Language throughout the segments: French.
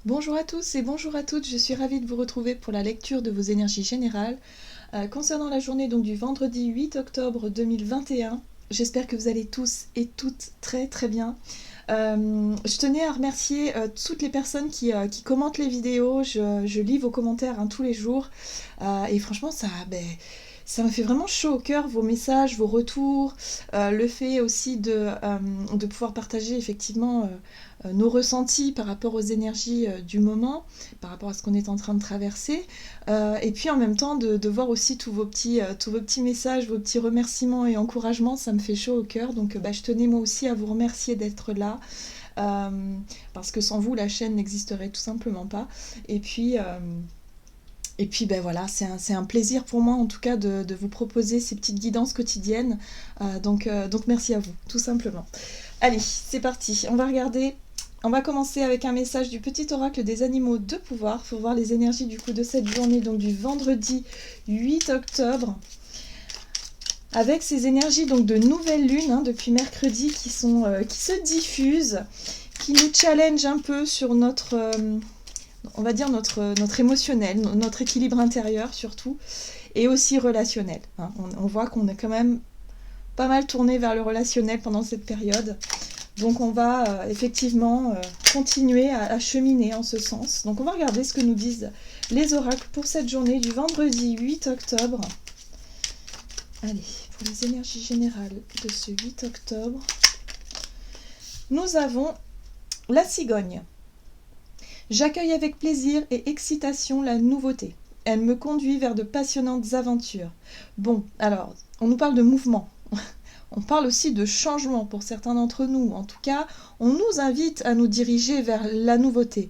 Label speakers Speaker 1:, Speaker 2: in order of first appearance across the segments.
Speaker 1: Bonjour à tous et bonjour à toutes, je suis ravie de vous retrouver pour la lecture de vos énergies générales concernant la journée donc, du vendredi 8 octobre 2021. J'espère que vous allez tous et toutes très très bien. Je tenais à remercier toutes les personnes qui commentent les vidéos, je lis vos commentaires tous les jours et franchement ça me fait vraiment chaud au cœur, vos messages, vos retours, le fait aussi de pouvoir partager effectivement nos ressentis par rapport aux énergies du moment, par rapport à ce qu'on est en train de traverser, et puis en même temps de voir aussi tous vos petits messages, vos petits remerciements et encouragements, ça me fait chaud au cœur, donc je tenais moi aussi à vous remercier d'être là, parce que sans vous la chaîne n'existerait tout simplement pas, et puis voilà, c'est un plaisir pour moi en tout cas de vous proposer ces petites guidances quotidiennes. Donc merci à vous, tout simplement. Allez, c'est parti. On va commencer avec un message du petit oracle des animaux de pouvoir. Il faut voir les énergies du coup de cette journée, donc du vendredi 8 octobre. Avec ces énergies donc de nouvelle lune depuis mercredi qui se diffusent, qui nous challenge un peu sur notre... on va dire notre émotionnel, notre équilibre intérieur surtout, et aussi relationnel. On voit qu'on est quand même pas mal tourné vers le relationnel pendant cette période. Donc on va effectivement continuer à cheminer en ce sens. Donc on va regarder ce que nous disent les oracles pour cette journée du vendredi 8 octobre. Allez, pour les énergies générales de ce 8 octobre, nous avons la cigogne. J'accueille avec plaisir et excitation la nouveauté. Elle me conduit vers de passionnantes aventures. Bon, alors, on nous parle de mouvement. On parle aussi de changement pour certains d'entre nous. En tout cas, on nous invite à nous diriger vers la nouveauté,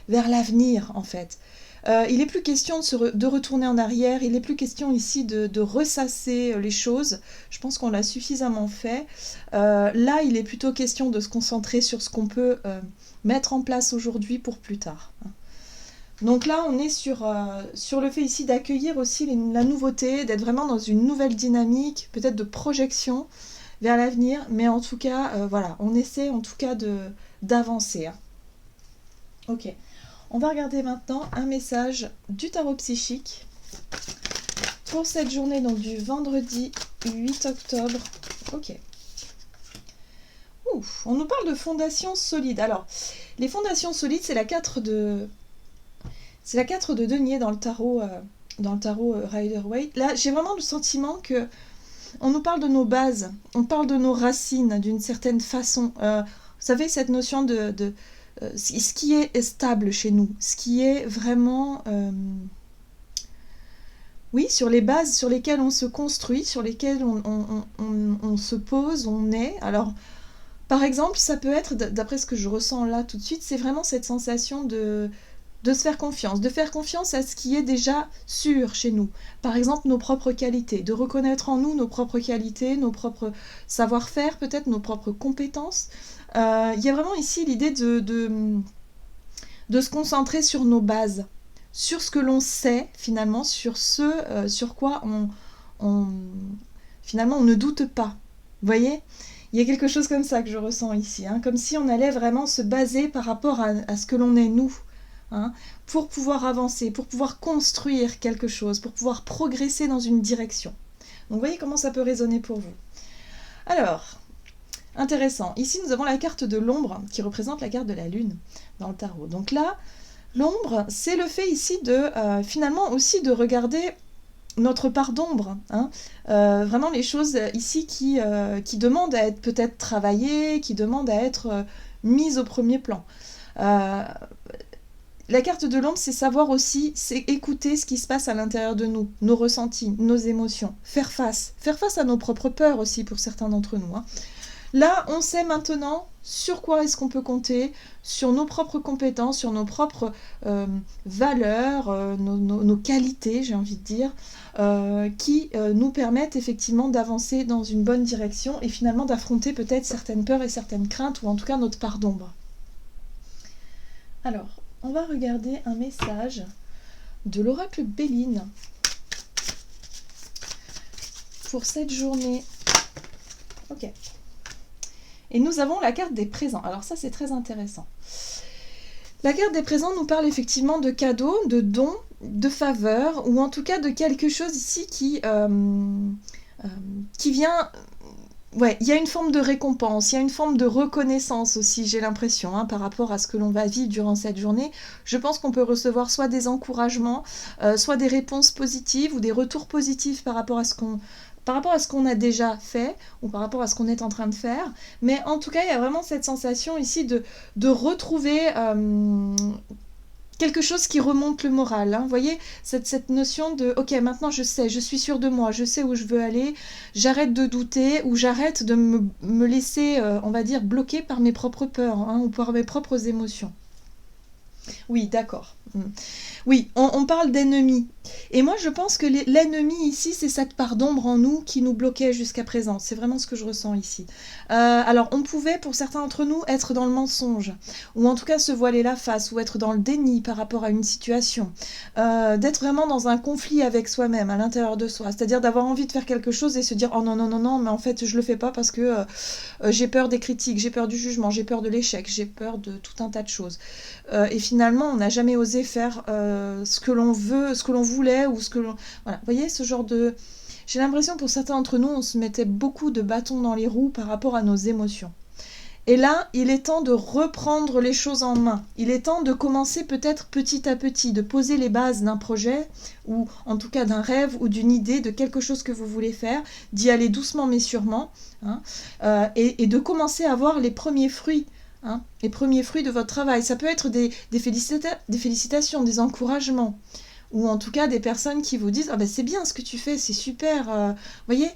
Speaker 1: vers l'avenir en fait. Il n'est plus question de retourner en arrière, il n'est plus question ici de ressasser les choses. Je pense qu'on l'a suffisamment fait. Là, il est plutôt question de se concentrer sur ce qu'on peut mettre en place aujourd'hui pour plus tard. Donc là, on est sur le fait ici d'accueillir aussi la nouveauté, d'être vraiment dans une nouvelle dynamique, peut-être de projection vers l'avenir, mais en tout cas, voilà, on essaie en tout cas d'avancer. Ok, on va regarder maintenant un message du tarot psychique pour cette journée donc du vendredi 8 octobre. Ok. Ouf, on nous parle de fondations solides. Alors, les fondations solides, c'est la 4 de denier dans le tarot Rider-Waite. Là, j'ai vraiment le sentiment que on nous parle de nos bases, on parle de nos racines d'une certaine façon. Vous savez, cette notion de ce qui est stable chez nous, ce qui est vraiment... oui, sur les bases sur lesquelles on se construit, sur lesquelles on se pose, on est. Alors, par exemple, ça peut être, d'après ce que je ressens là tout de suite, c'est vraiment cette sensation de se faire confiance, de faire confiance à ce qui est déjà sûr chez nous. Par exemple, nos propres qualités, de reconnaître en nous nos propres qualités, nos propres savoir-faire, peut-être nos propres compétences. Il y a vraiment ici l'idée de se concentrer sur nos bases, sur ce que l'on sait finalement, sur ce sur quoi finalement on ne doute pas. Vous voyez ? Il y a quelque chose comme ça que je ressens ici, comme si on allait vraiment se baser par rapport à ce que l'on est nous, pour pouvoir avancer, pour pouvoir construire quelque chose, pour pouvoir progresser dans une direction. Donc vous voyez comment ça peut résonner pour vous. Alors, intéressant, ici nous avons la carte de l'ombre qui représente la carte de la lune dans le tarot. Donc là, l'ombre, c'est le fait ici de finalement aussi de regarder notre part d'ombre, vraiment les choses ici qui demandent à être peut-être travaillées, qui demandent à être mises au premier plan. La carte de l'ombre, c'est savoir aussi, c'est écouter ce qui se passe à l'intérieur de nous, nos ressentis, nos émotions, faire face à nos propres peurs aussi pour certains d'entre nous. Là, on sait maintenant sur quoi est-ce qu'on peut compter, sur nos propres compétences, sur nos propres valeurs, nos qualités, j'ai envie de dire, qui nous permettent effectivement d'avancer dans une bonne direction et finalement d'affronter peut-être certaines peurs et certaines craintes, ou en tout cas notre part d'ombre. Alors, on va regarder un message de l'oracle Béline pour cette journée. Ok. Et nous avons la carte des présents. Alors ça, c'est très intéressant. La carte des présents nous parle effectivement de cadeaux, de dons, de faveurs, ou en tout cas de quelque chose ici qui vient... Ouais, il y a une forme de récompense, il y a une forme de reconnaissance aussi, j'ai l'impression, par rapport à ce que l'on va vivre durant cette journée. Je pense qu'on peut recevoir soit des encouragements, soit des réponses positives ou des retours positifs par rapport à ce qu'on a déjà fait ou par rapport à ce qu'on est en train de faire. Mais en tout cas, il y a vraiment cette sensation ici de retrouver quelque chose qui remonte le moral. Vous voyez, cette notion de « Ok, maintenant je sais, je suis sûre de moi, je sais où je veux aller, j'arrête de douter ou j'arrête de me laisser, on va dire, bloquer par mes propres peurs ou par mes propres émotions. » Oui, d'accord. Oui, on parle d'ennemi. Et moi, je pense que l'ennemi ici, c'est cette part d'ombre en nous qui nous bloquait jusqu'à présent. C'est vraiment ce que je ressens ici. Alors, on pouvait, pour certains d'entre nous, être dans le mensonge, ou en tout cas se voiler la face, ou être dans le déni par rapport à une situation, d'être vraiment dans un conflit avec soi-même, à l'intérieur de soi. C'est-à-dire d'avoir envie de faire quelque chose et se dire « Oh non, non, non, non, mais en fait, je le fais pas parce que j'ai peur des critiques, j'ai peur du jugement, j'ai peur de l'échec, j'ai peur de tout un tas de choses. » Et finalement, on n'a jamais osé faire ce que l'on veut, ce que l'on voulait, ou ce que l'on... Voilà, vous voyez, ce genre de... J'ai l'impression, pour certains d'entre nous, on se mettait beaucoup de bâtons dans les roues par rapport à nos émotions. Et là, il est temps de reprendre les choses en main. Il est temps de commencer peut-être petit à petit, de poser les bases d'un projet, ou en tout cas d'un rêve, ou d'une idée, de quelque chose que vous voulez faire, d'y aller doucement mais sûrement, et de commencer à voir les premiers fruits. Les premiers fruits de votre travail. Ça peut être des félicitations, des encouragements, ou en tout cas des personnes qui vous disent « Ah ben c'est bien ce que tu fais, c'est super. » Vous voyez,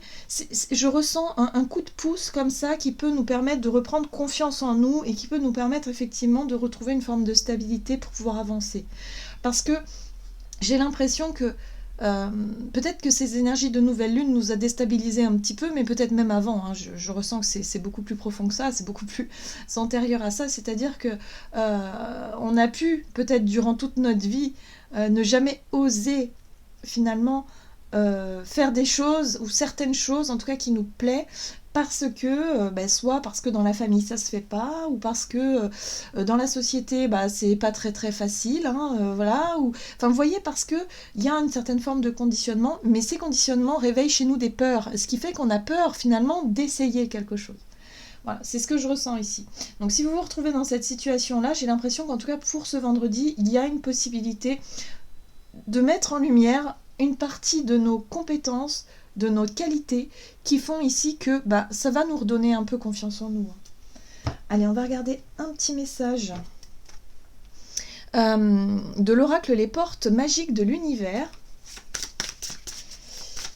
Speaker 1: je ressens un coup de pouce comme ça qui peut nous permettre de reprendre confiance en nous et qui peut nous permettre effectivement de retrouver une forme de stabilité pour pouvoir avancer. Parce que j'ai l'impression que peut-être que ces énergies de nouvelle lune nous a déstabilisés un petit peu, mais peut-être même avant. Je ressens que c'est beaucoup plus profond que ça, c'est beaucoup plus antérieur à ça. C'est-à-dire que on a pu, peut-être durant toute notre vie, ne jamais oser finalement faire des choses, ou certaines choses en tout cas qui nous plaît, parce que, soit parce que dans la famille ça se fait pas, ou parce que dans la société c'est pas très très facile, voilà, ou... Enfin vous voyez, parce qu'il y a une certaine forme de conditionnement, mais ces conditionnements réveillent chez nous des peurs, ce qui fait qu'on a peur finalement d'essayer quelque chose. Voilà, c'est ce que je ressens ici. Donc si vous vous retrouvez dans cette situation-là, j'ai l'impression qu'en tout cas pour ce vendredi, il y a une possibilité de mettre en lumière une partie de nos compétences, de nos qualités, qui font ici que ça va nous redonner un peu confiance en nous. Allez, on va regarder un petit message de l'oracle Les Portes Magiques de l'Univers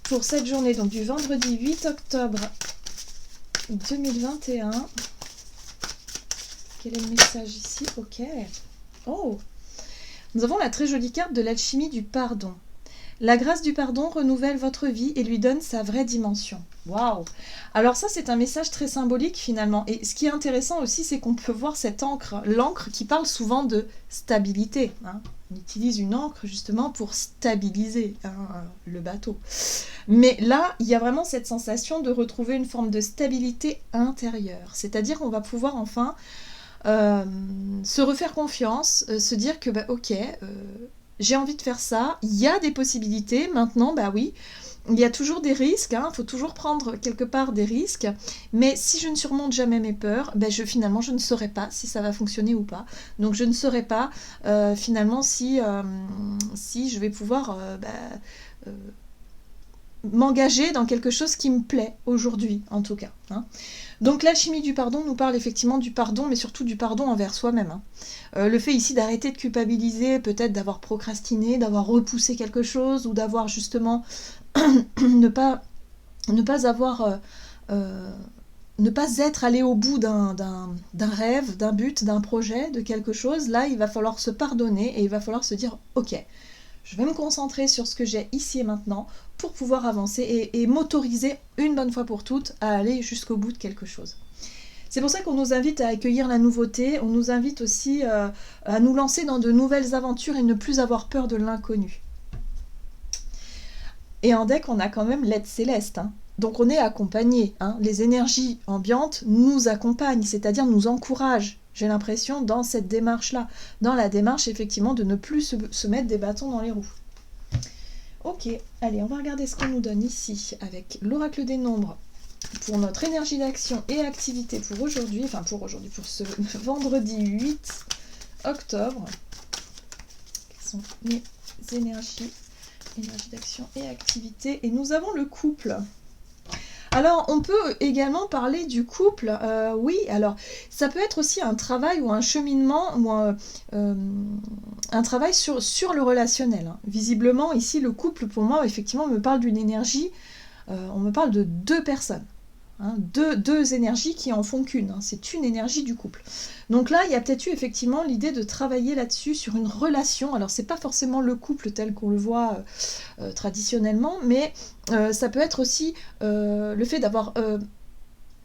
Speaker 1: pour cette journée, donc du vendredi 8 octobre 2021. Quel est le message ici? Ok. Oh, nous avons la très jolie carte de l'alchimie du pardon. La grâce du pardon renouvelle votre vie et lui donne sa vraie dimension. Waouh! Alors ça, c'est un message très symbolique finalement. Et ce qui est intéressant aussi, c'est qu'on peut voir cette encre, l'encre qui parle souvent de stabilité. On utilise une encre justement pour stabiliser le bateau. Mais là, il y a vraiment cette sensation de retrouver une forme de stabilité intérieure. C'est-à-dire qu'on va pouvoir enfin se refaire confiance, se dire que ok, j'ai envie de faire ça, il y a des possibilités, maintenant, oui, il y a toujours des risques, faut toujours prendre quelque part des risques, mais si je ne surmonte jamais mes peurs, finalement je ne saurais pas si ça va fonctionner ou pas, donc je ne saurais pas finalement si je vais pouvoir m'engager dans quelque chose qui me plaît aujourd'hui, en tout cas. Donc l'alchimie du pardon nous parle effectivement du pardon, mais surtout du pardon envers soi-même. Le fait ici d'arrêter de culpabiliser, peut-être d'avoir procrastiné, d'avoir repoussé quelque chose, ou d'avoir justement ne pas être allé au bout d'un rêve, d'un but, d'un projet, de quelque chose. Là, il va falloir se pardonner et il va falloir se dire « Ok, je vais me concentrer sur ce que j'ai ici et maintenant pour pouvoir avancer et m'autoriser une bonne fois pour toutes à aller jusqu'au bout de quelque chose. » C'est pour ça qu'on nous invite à accueillir la nouveauté, on nous invite aussi à nous lancer dans de nouvelles aventures et ne plus avoir peur de l'inconnu. Et en deck, on a quand même l'aide céleste, donc on est accompagné. Les énergies ambiantes nous accompagnent, c'est-à-dire nous encouragent j'ai l'impression, dans cette démarche-là. Dans la démarche, effectivement, de ne plus se mettre des bâtons dans les roues. Ok, allez, on va regarder ce qu'on nous donne ici, avec l'oracle des nombres, pour notre énergie d'action et activité pour aujourd'hui, pour ce vendredi 8 octobre. Quelles sont mes énergie d'action et activité? Et nous avons le couple. Alors, on peut également parler du couple. Oui, alors, ça peut être aussi un travail ou un cheminement ou un travail sur le relationnel. Hein. Visiblement, ici, le couple, pour moi, effectivement, me parle d'une énergie. On me parle de deux personnes. Hein, deux énergies qui en font qu'une, hein, c'est une énergie du couple. Donc là, il y a peut-être eu effectivement l'idée de travailler là-dessus sur une relation. Alors c'est pas forcément le couple tel qu'on le voit traditionnellement, mais ça peut être aussi le fait d'avoir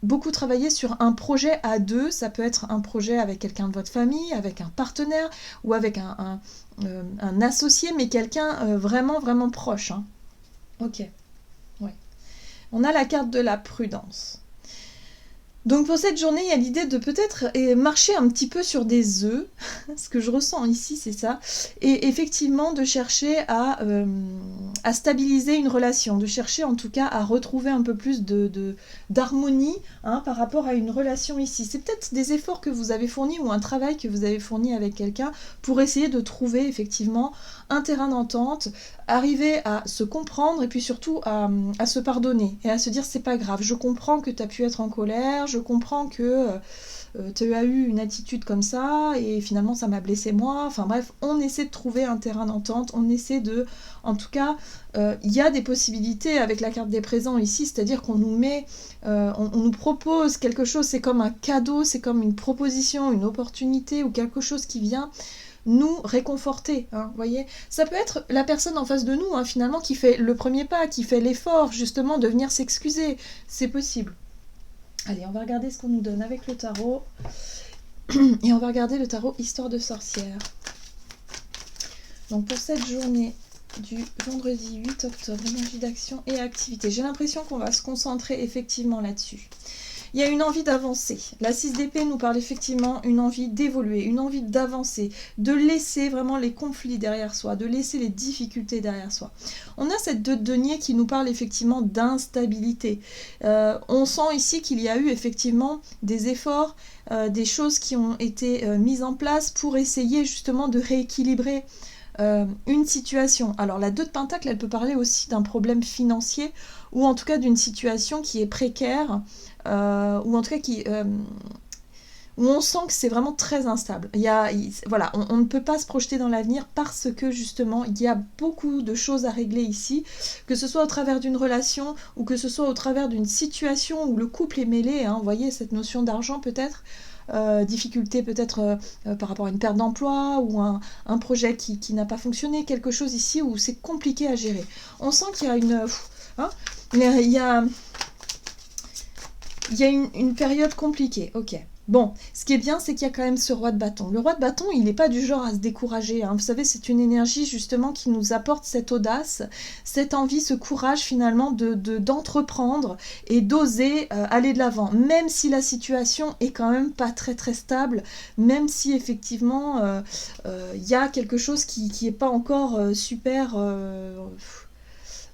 Speaker 1: beaucoup travaillé sur un projet à deux. Ça peut être un projet avec quelqu'un de votre famille, avec un partenaire ou avec un associé, mais quelqu'un vraiment vraiment proche. Hein. Ok. On a la carte de la prudence. Donc pour cette journée, il y a l'idée de peut-être marcher un petit peu sur des œufs. Ce que je ressens ici, c'est ça. Et effectivement, de chercher à stabiliser une relation, de chercher en tout cas à retrouver un peu plus d'harmonie par rapport à une relation ici. C'est peut-être des efforts que vous avez fournis ou un travail que vous avez fourni avec quelqu'un pour essayer de trouver effectivement un terrain d'entente, arriver à se comprendre et puis surtout à se pardonner et à se dire c'est pas grave, je comprends que tu as pu être en colère, je comprends que tu as eu une attitude comme ça et finalement ça m'a blessé moi. Enfin bref, on essaie de trouver un terrain d'entente, on essaie de... En tout cas, il y a des possibilités avec la carte des présents ici, c'est-à-dire qu'on nous met, on nous propose quelque chose, c'est comme un cadeau, c'est comme une proposition, une opportunité ou quelque chose qui vient nous réconforter, hein, voyez. Ça peut être la personne en face de nous, hein, finalement, qui fait le premier pas, qui fait l'effort, justement, de venir s'excuser. C'est possible. Allez, on va regarder ce qu'on nous donne avec le tarot. Et on va regarder le tarot Histoire de sorcière. Donc, pour cette journée du vendredi 8 octobre, énergie d'action et activité. J'ai l'impression qu'on va se concentrer effectivement là-dessus. Il y a une envie d'avancer. La 6 d'épée nous parle effectivement une envie d'évoluer, une envie d'avancer, de laisser vraiment les conflits derrière soi, de laisser les difficultés derrière soi. On a cette 2 de denier qui nous parle effectivement d'instabilité. On sent ici qu'il y a eu effectivement des efforts, des choses qui ont été mises en place pour essayer justement de rééquilibrer une situation. Alors la 2 de pentacle, elle peut parler aussi d'un problème financier ou en tout cas d'une situation qui est précaire, ou en tout cas où on sent que c'est vraiment très instable. Voilà, on ne peut pas se projeter dans l'avenir parce que justement il y a beaucoup de choses à régler ici, que ce soit au travers d'une relation ou que ce soit au travers d'une situation où le couple est mêlé, hein, vous voyez cette notion d'argent peut-être, difficulté peut-être par rapport à une perte d'emploi ou un projet qui n'a pas fonctionné, quelque chose ici où c'est compliqué à gérer. On sent qu'il y a il y a une période compliquée, ok. Bon, ce qui est bien, c'est qu'il y a quand même ce roi de bâton. Le roi de bâton, il n'est pas du genre à se décourager. Hein. Vous savez, c'est une énergie justement qui nous apporte cette audace, cette envie, ce courage finalement d'entreprendre et d'oser aller de l'avant. Même si la situation est quand même pas très très stable, même si effectivement il y a quelque chose qui n'est pas encore super...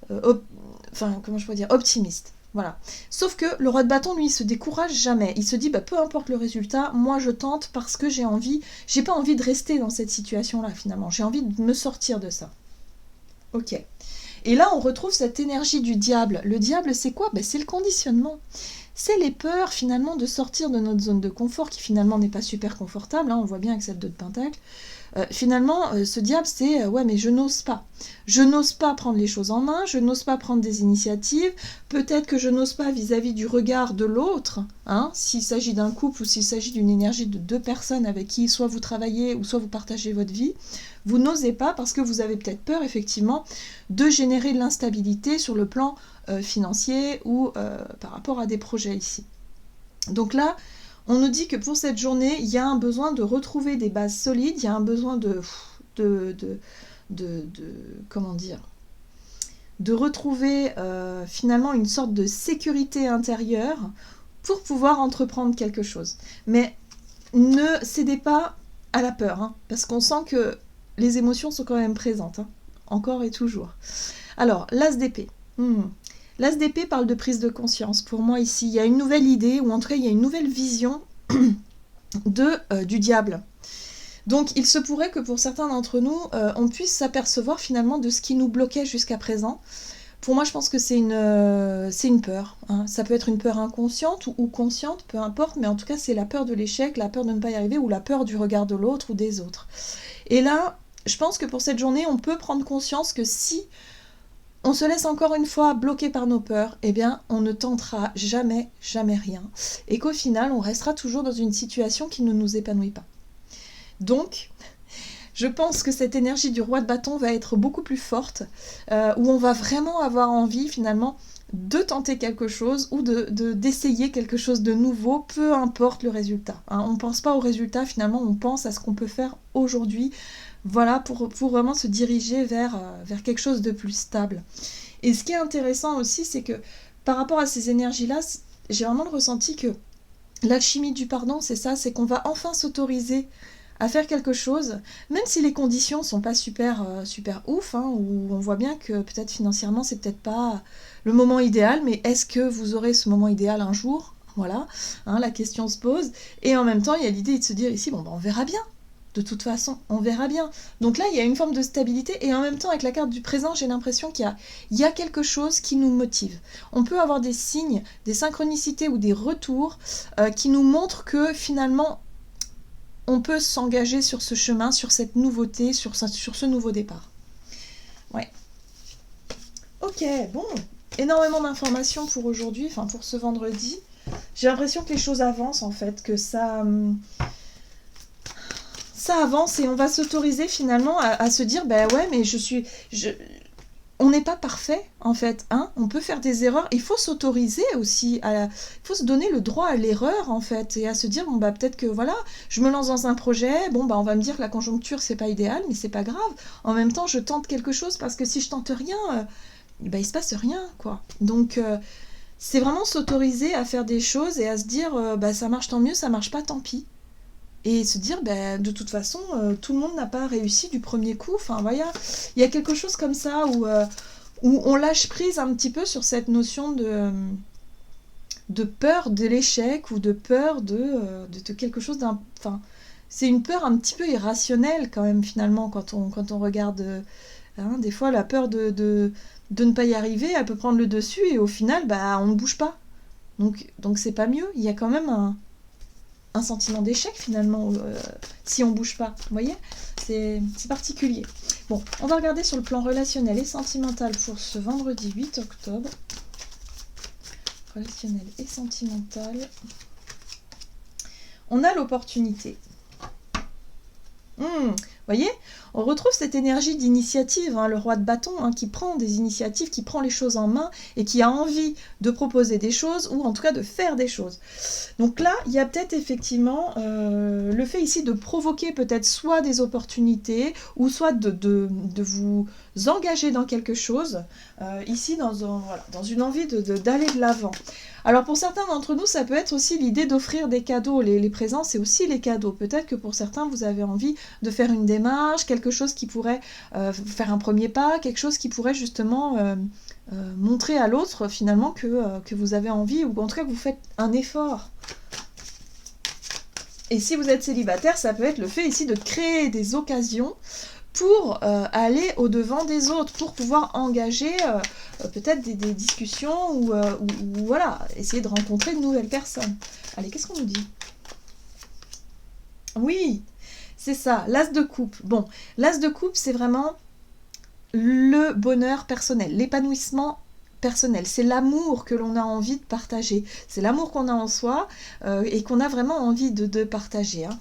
Speaker 1: comment je pourrais dire, optimiste. Voilà. Sauf que le roi de bâton, lui, il se décourage jamais. Il se dit, peu importe le résultat, moi je tente parce que j'ai pas envie de rester dans cette situation-là finalement. J'ai envie de me sortir de ça. Ok. Et là, on retrouve cette énergie du diable. Le diable, c'est quoi ? C'est le conditionnement. C'est les peurs finalement de sortir de notre zone de confort qui finalement n'est pas super confortable. Hein, on voit bien avec cette 2 de pentacle. Finalement, ce diable, c'est ouais, mais je n'ose pas. Je n'ose pas prendre les choses en main, je n'ose pas prendre des initiatives. Peut-être que je n'ose pas vis-à-vis du regard de l'autre, hein, s'il s'agit d'un couple ou s'il s'agit d'une énergie de 2 personnes avec qui soit vous travaillez ou soit vous partagez votre vie. Vous n'osez pas parce que vous avez peut-être peur, effectivement, de générer de l'instabilité sur le plan financier ou par rapport à des projets ici. Donc là, on nous dit que pour cette journée, il y a un besoin de retrouver des bases solides, il y a un besoin de comment dire, de retrouver finalement une sorte de sécurité intérieure pour pouvoir entreprendre quelque chose. Mais ne cédez pas à la peur, hein, parce qu'on sent que les émotions sont quand même présentes, hein, encore et toujours. Alors, l'as d'épée. L'as d'épée parle de prise de conscience. Pour moi, ici, il y a une nouvelle idée, ou en tout cas, il y a une nouvelle vision du diable. Donc, il se pourrait que pour certains d'entre nous, on puisse s'apercevoir finalement de ce qui nous bloquait jusqu'à présent. Pour moi, je pense que c'est une peur, hein. Ça peut être une peur inconsciente ou consciente, peu importe, mais en tout cas, c'est la peur de l'échec, la peur de ne pas y arriver, ou la peur du regard de l'autre ou des autres. Et là, je pense que pour cette journée, on peut prendre conscience que si on se laisse encore une fois bloquer par nos peurs, eh bien, on ne tentera jamais, jamais rien. Et qu'au final, on restera toujours dans une situation qui ne nous épanouit pas. Donc, je pense que cette énergie du roi de bâton va être beaucoup plus forte, où on va vraiment avoir envie, finalement, de tenter quelque chose ou d'essayer quelque chose de nouveau, peu importe le résultat. Hein. On ne pense pas au résultat, finalement, on pense à ce qu'on peut faire aujourd'hui, voilà, pour vraiment se diriger vers quelque chose de plus stable. Et ce qui est intéressant aussi, c'est que par rapport à ces énergies-là, j'ai vraiment le ressenti que l'alchimie du pardon, c'est ça, c'est qu'on va enfin s'autoriser à faire quelque chose, même si les conditions sont pas super ouf, hein, où on voit bien que peut-être financièrement c'est peut-être pas le moment idéal, mais est-ce que vous aurez ce moment idéal un jour? Voilà, hein, la question se pose, et en même temps il y a l'idée de se dire ici, bon ben on verra bien, de toute façon, on verra bien. Donc là il y a une forme de stabilité, et en même temps avec la carte du présent, j'ai l'impression qu'il y a quelque chose qui nous motive. On peut avoir des signes, des synchronicités ou des retours qui nous montrent que finalement on peut s'engager sur ce chemin, sur cette nouveauté, sur ce nouveau départ. Ouais. Ok, bon. Énormément d'informations pour aujourd'hui, enfin pour ce vendredi. J'ai l'impression que les choses avancent en fait, que ça avance et on va s'autoriser finalement à se dire, bah ouais, mais on n'est pas parfait en fait, hein. On peut faire des erreurs, il faut s'autoriser aussi, il faut se donner le droit à l'erreur en fait, et à se dire, bon bah peut-être que voilà, je me lance dans un projet, bon bah on va me dire que la conjoncture c'est pas idéal, mais c'est pas grave, en même temps je tente quelque chose, parce que si je tente rien, bah il se passe rien quoi. Donc c'est vraiment s'autoriser à faire des choses et à se dire, bah ça marche tant mieux, ça marche pas tant pis. Et se dire, ben, de toute façon, tout le monde n'a pas réussi du premier coup. Enfin, voilà, il y a quelque chose comme ça où on lâche prise un petit peu sur cette notion de peur de l'échec ou de peur de quelque chose d'un... Enfin, c'est une peur un petit peu irrationnelle quand même, finalement, quand on regarde... hein, des fois, la peur de ne pas y arriver, elle peut prendre le dessus et au final, bah, on ne bouge pas. Donc c'est pas mieux. Il y a quand même un sentiment d'échec finalement si on bouge pas, vous voyez, c'est particulier. Bon, on va regarder sur le plan relationnel et sentimental pour ce vendredi 8 octobre. Relationnel et sentimental. On a l'opportunité. Voyez, on retrouve cette énergie d'initiative, hein, le roi de bâton, hein, qui prend des initiatives, qui prend les choses en main et qui a envie de proposer des choses ou en tout cas de faire des choses. Donc là, il y a peut-être effectivement le fait ici de provoquer peut-être soit des opportunités ou soit de vous engager dans quelque chose, ici dans une envie d'aller de l'avant. Alors pour certains d'entre nous, ça peut être aussi l'idée d'offrir des cadeaux. Les présents, c'est aussi les cadeaux. Peut-être que pour certains, vous avez envie de faire une démarche, quelque chose qui pourrait faire un premier pas, quelque chose qui pourrait justement montrer à l'autre finalement que vous avez envie, ou en tout cas que vous faites un effort. Et si vous êtes célibataire, ça peut être le fait ici de créer des occasions pour aller au-devant des autres, pour pouvoir engager peut-être des discussions ou voilà, essayer de rencontrer de nouvelles personnes. Allez, qu'est-ce qu'on nous dit? Oui, c'est ça, l'as de coupe. Bon, l'as de coupe, c'est vraiment le bonheur personnel, l'épanouissement personnel. C'est l'amour que l'on a envie de partager. C'est l'amour qu'on a en soi et qu'on a vraiment envie de partager. Hein.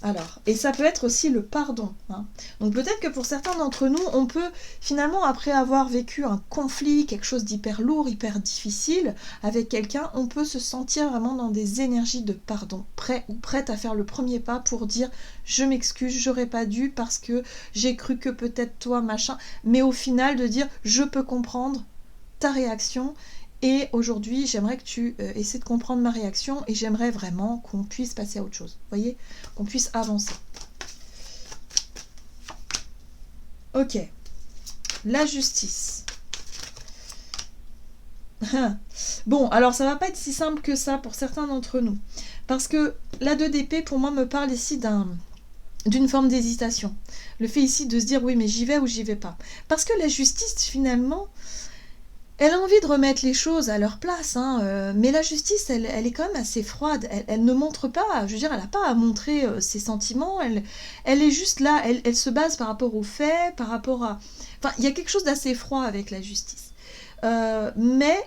Speaker 1: Alors, et ça peut être aussi le pardon. Hein. Donc peut-être que pour certains d'entre nous, on peut finalement, après avoir vécu un conflit, quelque chose d'hyper lourd, hyper difficile avec quelqu'un, on peut se sentir vraiment dans des énergies de pardon, prêt ou prête à faire le premier pas pour dire je m'excuse, j'aurais pas dû parce que j'ai cru que peut-être toi, machin, mais au final de dire je peux comprendre ta réaction Et aujourd'hui, j'aimerais que tu essaies de comprendre ma réaction et j'aimerais vraiment qu'on puisse passer à autre chose. Vous voyez, qu'on puisse avancer. Ok, la justice. Bon, alors ça va pas être si simple que ça pour certains d'entre nous. Parce que la 2 d'épée, pour moi, me parle ici d'une forme d'hésitation. Le fait ici de se dire, oui, mais j'y vais ou j'y vais pas. Parce que la justice, finalement, elle a envie de remettre les choses à leur place. Mais la justice, elle est quand même assez froide. Elle ne montre pas, je veux dire, elle n'a pas à montrer ses sentiments. Elle est juste là, elle se base par rapport aux faits, par rapport à... Enfin, il y a quelque chose d'assez froid avec la justice. Mais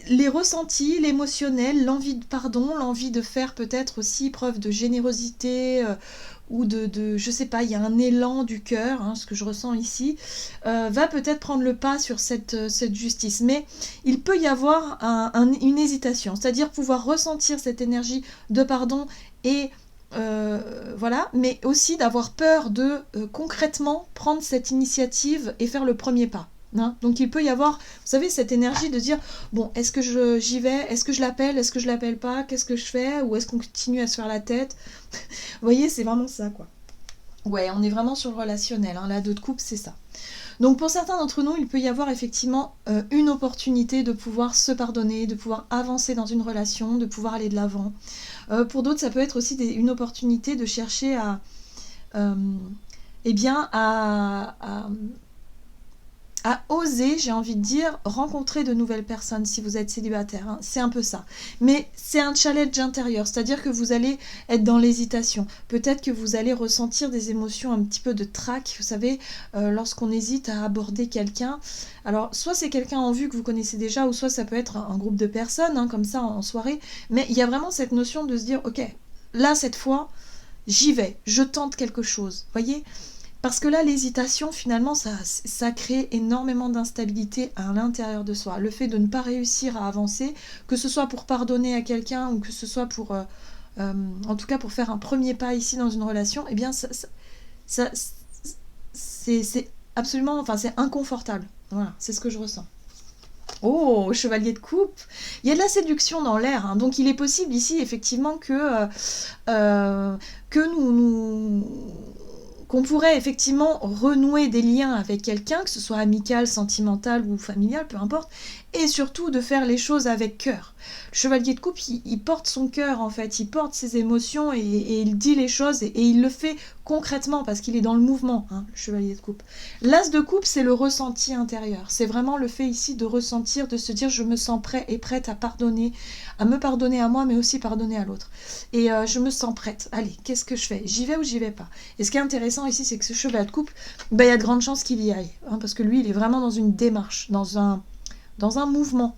Speaker 1: les ressentis, l'émotionnel, l'envie de pardon, l'envie de faire peut-être aussi preuve de générosité ou je sais pas, il y a un élan du cœur, ce que je ressens ici, va peut-être prendre le pas sur cette justice. Mais il peut y avoir une hésitation, c'est-à-dire pouvoir ressentir cette énergie de pardon et voilà, mais aussi d'avoir peur de concrètement prendre cette initiative et faire le premier pas. Donc il peut y avoir, vous savez, cette énergie de dire, bon, est-ce que j'y vais, est-ce que je l'appelle, est-ce que je l'appelle pas, qu'est-ce que je fais, ou est-ce qu'on continue à se faire la tête. Vous voyez, c'est vraiment ça, quoi. Ouais, on est vraiment sur le relationnel, la 2 de coupe, c'est ça. Donc pour certains d'entre nous, il peut y avoir effectivement une opportunité de pouvoir se pardonner, de pouvoir avancer dans une relation, de pouvoir aller de l'avant. Pour d'autres, ça peut être aussi une opportunité de chercher à oser, j'ai envie de dire, rencontrer de nouvelles personnes si vous êtes célibataire. C'est un peu ça. Mais c'est un challenge intérieur, c'est-à-dire que vous allez être dans l'hésitation. Peut-être que vous allez ressentir des émotions un petit peu de trac, vous savez, lorsqu'on hésite à aborder quelqu'un. Alors, soit c'est quelqu'un en vue que vous connaissez déjà, ou soit ça peut être un groupe de personnes, comme ça, en soirée. Mais il y a vraiment cette notion de se dire, ok, là, cette fois, j'y vais, je tente quelque chose, voyez ? Parce que là, l'hésitation, finalement, ça crée énormément d'instabilité à l'intérieur de soi. Le fait de ne pas réussir à avancer, que ce soit pour pardonner à quelqu'un ou que ce soit pour, en tout cas, pour faire un premier pas ici dans une relation, eh bien, c'est absolument, enfin, c'est inconfortable. Voilà, c'est ce que je ressens. Oh, chevalier de coupe. Il y a de la séduction dans l'air, donc il est possible ici, effectivement, que qu'on pourrait effectivement renouer des liens avec quelqu'un, que ce soit amical, sentimental ou familial, peu importe, et surtout de faire les choses avec cœur. Le chevalier de coupe, il porte son cœur en fait, il porte ses émotions et il dit les choses et il le fait concrètement parce qu'il est dans le mouvement, le chevalier de coupe. L'as de coupe, c'est le ressenti intérieur, c'est vraiment le fait ici de ressentir, de se dire je me sens prêt et prête à pardonner, à me pardonner à moi mais aussi pardonner à l'autre. Et je me sens prête, allez, qu'est-ce que je fais ? J'y vais ou j'y vais pas ? Et ce qui est intéressant ici, c'est que ce chevalier de coupe, il y a de grandes chances qu'il y aille, parce que lui, il est vraiment dans une démarche, dans un mouvement,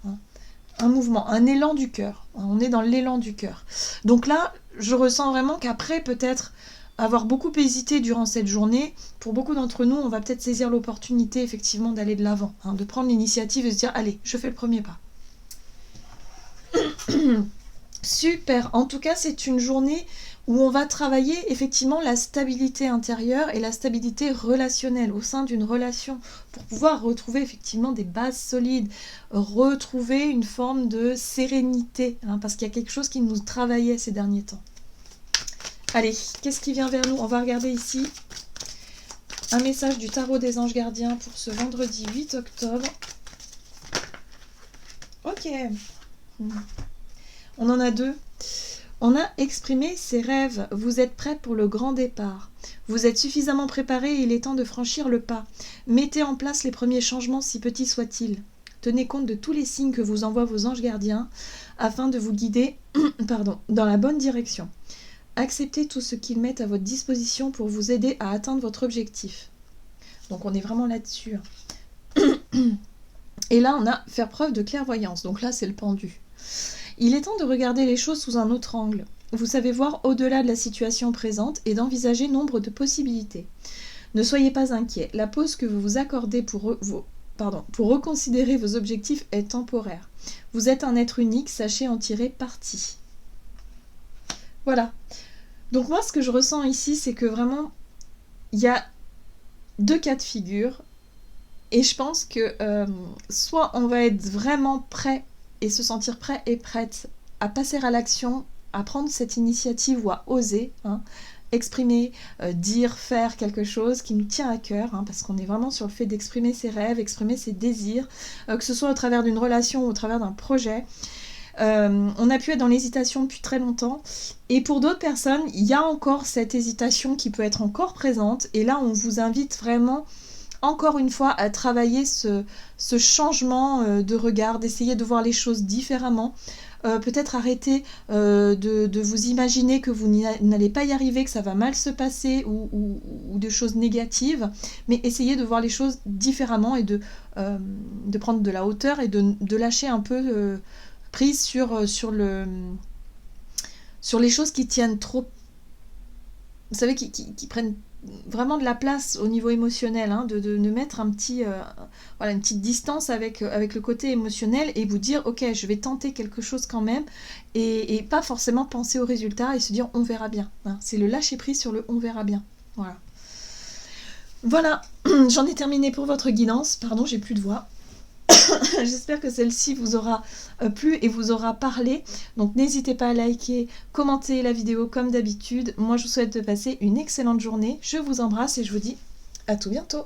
Speaker 1: un mouvement, un élan du cœur. On est dans l'élan du cœur. Donc là, je ressens vraiment qu'après, peut-être, avoir beaucoup hésité durant cette journée, pour beaucoup d'entre nous, on va peut-être saisir l'opportunité, effectivement, d'aller de l'avant, de prendre l'initiative et se dire, allez, je fais le premier pas. Super. En tout cas, c'est une journée où on va travailler effectivement la stabilité intérieure et la stabilité relationnelle au sein d'une relation pour pouvoir retrouver effectivement des bases solides, retrouver une forme de sérénité, parce qu'il y a quelque chose qui nous travaillait ces derniers temps. Allez, qu'est-ce qui vient vers nous ? On va regarder ici un message du tarot des anges gardiens pour ce vendredi 8 octobre. Ok. On en a 2. On a exprimé ses rêves. Vous êtes prêt pour le grand départ. Vous êtes suffisamment préparé et il est temps de franchir le pas. Mettez en place les premiers changements, si petits soient-ils. Tenez compte de tous les signes que vous envoient vos anges gardiens afin de vous guider dans la bonne direction. Acceptez tout ce qu'ils mettent à votre disposition pour vous aider à atteindre votre objectif. Donc on est vraiment là-dessus. Et là, on a faire preuve de clairvoyance. Donc là, c'est le pendu. Il est temps de regarder les choses sous un autre angle. Vous savez voir au-delà de la situation présente et d'envisager nombre de possibilités. Ne soyez pas inquiet. La pause que vous vous accordez pour reconsidérer vos objectifs est temporaire. Vous êtes un être unique, sachez en tirer parti. Voilà. Donc moi, ce que je ressens ici, c'est que vraiment, il y a 2 cas de figure. Et je pense que soit on va être vraiment prêt et se sentir prêt et prête à passer à l'action, à prendre cette initiative ou à oser, hein, exprimer, dire, faire quelque chose qui nous tient à cœur, hein, parce qu'on est vraiment sur le fait d'exprimer ses rêves, exprimer ses désirs, que ce soit au travers d'une relation ou au travers d'un projet. On a pu être dans l'hésitation depuis très longtemps, et pour d'autres personnes, il y a encore cette hésitation qui peut être encore présente, et là on vous invite vraiment encore une fois à travailler ce changement de regard, d'essayer de voir les choses différemment, peut-être arrêter de vous imaginer que vous n'allez pas y arriver, que ça va mal se passer ou de choses négatives, mais essayer de voir les choses différemment et de prendre de la hauteur et de lâcher un peu prise sur les choses qui tiennent trop, vous savez, qui prennent vraiment de la place au niveau émotionnel, hein, de mettre un petit, voilà, une petite distance avec le côté émotionnel et vous dire ok, je vais tenter quelque chose quand même et pas forcément penser au résultat et se dire on verra bien, hein. C'est le lâcher prise sur le on verra bien. Voilà, j'en ai terminé pour votre guidance, pardon, j'ai plus de voix. J'espère que celle-ci vous aura plu et vous aura parlé. Donc n'hésitez pas à liker, commenter la vidéo comme d'habitude. Moi je vous souhaite de passer une excellente journée. Je vous embrasse et je vous dis à tout bientôt.